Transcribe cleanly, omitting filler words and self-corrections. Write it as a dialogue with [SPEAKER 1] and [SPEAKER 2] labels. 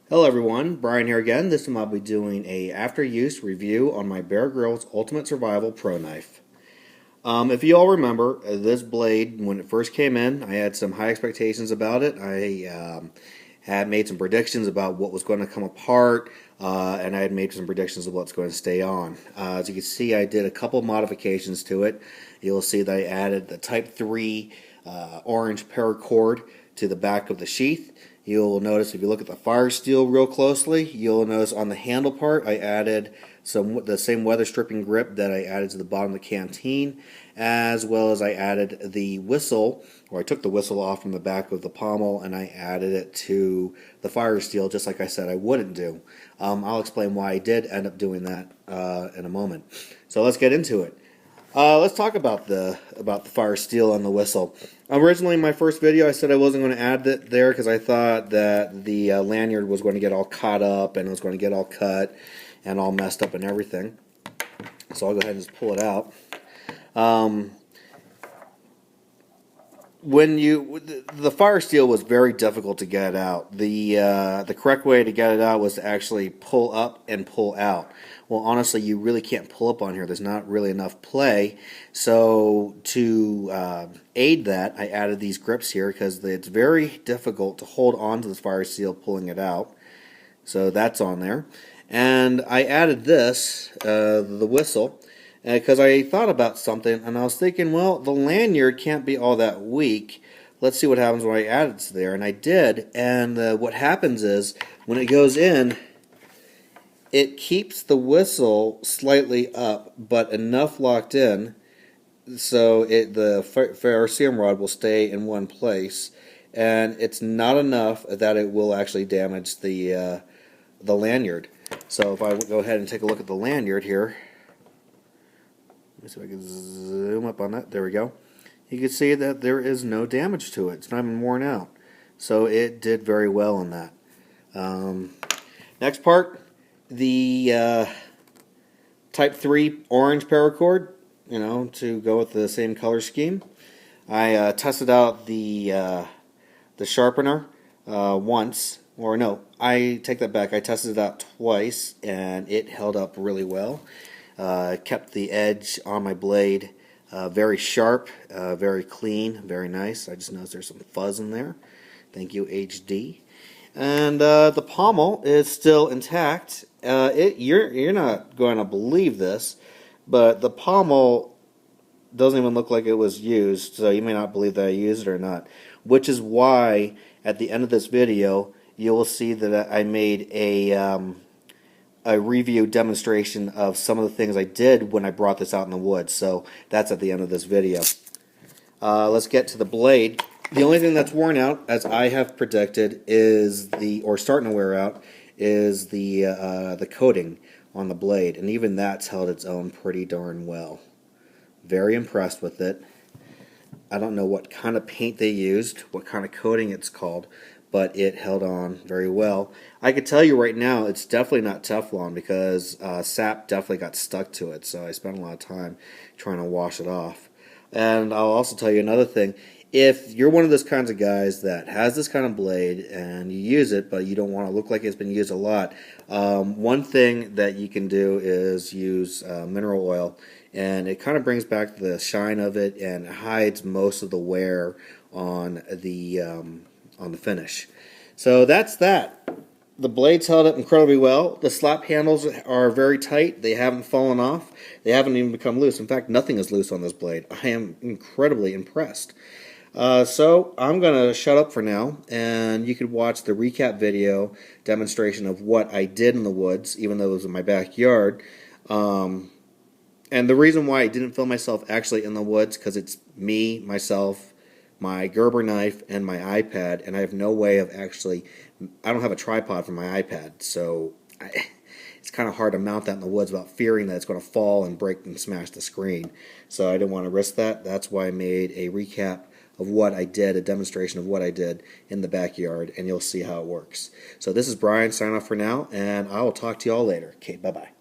[SPEAKER 1] Hello everyone, Brian here again. This time I'll be doing a after use review on my Grylls Ultimate Survival Pro Knife. If you all remember, this blade, when it first came in, I had some high expectations about it. I had made some predictions about what was going to come apart, and I had made some predictions of what's going to stay on. As you can see, I did a couple modifications to it. You'll see that I added the Type 3 orange paracord to the back of the sheath. You'll notice if you look at the fire steel real closely, you'll notice on the handle part I added the same weather stripping grip that I added to the bottom of the canteen, as well as I added the whistle, or I took the whistle off from the back of the pommel and I added it to the fire steel, just like I said I wouldn't do. I'll explain why I did end up doing that in a moment. So let's get into it. Let's talk about the fire steel and the whistle. Originally, in my first video, I said I wasn't going to add it there because I thought that the lanyard was going to get all caught up and it was going to get all cut and all messed up and everything. So I'll go ahead and just pull it out. The fire steel was very difficult to get out. The correct way to get it out was to actually pull up and pull out. Well, honestly, you really can't pull up on here. There's not really enough play. So to aid that, I added these grips here because it's very difficult to hold on to the fire steel pulling it out. So that's on there. And I added this, the whistle, because I thought about something and I was thinking, well, the lanyard can't be all that weak. Let's see what happens when I add it to there. And I did, and what happens is when it goes in, it keeps the whistle slightly up, but enough locked in so the ferrocerium rod will stay in one place, and it's not enough that it will actually damage the lanyard. So if I go ahead and take a look at the lanyard here, let me see if I can zoom up on that. There we go. You can see that there is no damage to it. It's not even worn out. So it did very well in that. Next part, the Type 3 orange paracord, to go with the same color scheme. I tested out the sharpener once, or no, I take that back. I tested it out twice, and it held up really well. Kept the edge on my blade very sharp, very clean, very nice. I just noticed there's some fuzz in there. Thank you, HD. And the pommel is still intact. You're not going to believe this, but the pommel doesn't even look like it was used, so you may not believe that I used it or not. Which is why at the end of this video you will see that I made a review demonstration of some of the things I did when I brought this out in the woods. So that's at the end of this video. Let's get to the blade. The only thing that's worn out, as I have predicted, or starting to wear out, is the coating on the blade, and even that's held its own pretty darn well. Very impressed with it. I don't know what kind of paint they used, what kind of coating it's called, but it held on very well. I can tell you right now, it's definitely not Teflon because sap definitely got stuck to it, so I spent a lot of time trying to wash it off. And I'll also tell you another thing. If you're one of those kinds of guys that has this kind of blade and you use it, but you don't want to look like it's been used a lot, one thing that you can do is use mineral oil, and it kind of brings back the shine of it and hides most of the wear on the finish. So that's that. The blade's held up incredibly well. The slap handles are very tight. They haven't fallen off. They haven't even become loose. In fact, nothing is loose on this blade. I am incredibly impressed. So I'm going to shut up for now, and you could watch the recap video demonstration of what I did in the woods, even though it was in my backyard. And the reason why I didn't film myself actually in the woods, because it's me, myself, my Gerber knife, and my iPad, and I have no way of actually, I don't have a tripod for my iPad, so it's kind of hard to mount that in the woods without fearing that it's going to fall and break and smash the screen. So I didn't want to risk that. That's why I made a recap of what I did, a demonstration of what I did in the backyard, and you'll see how it works. So this is Brian signing off for now, and I will talk to you all later. Okay, bye-bye.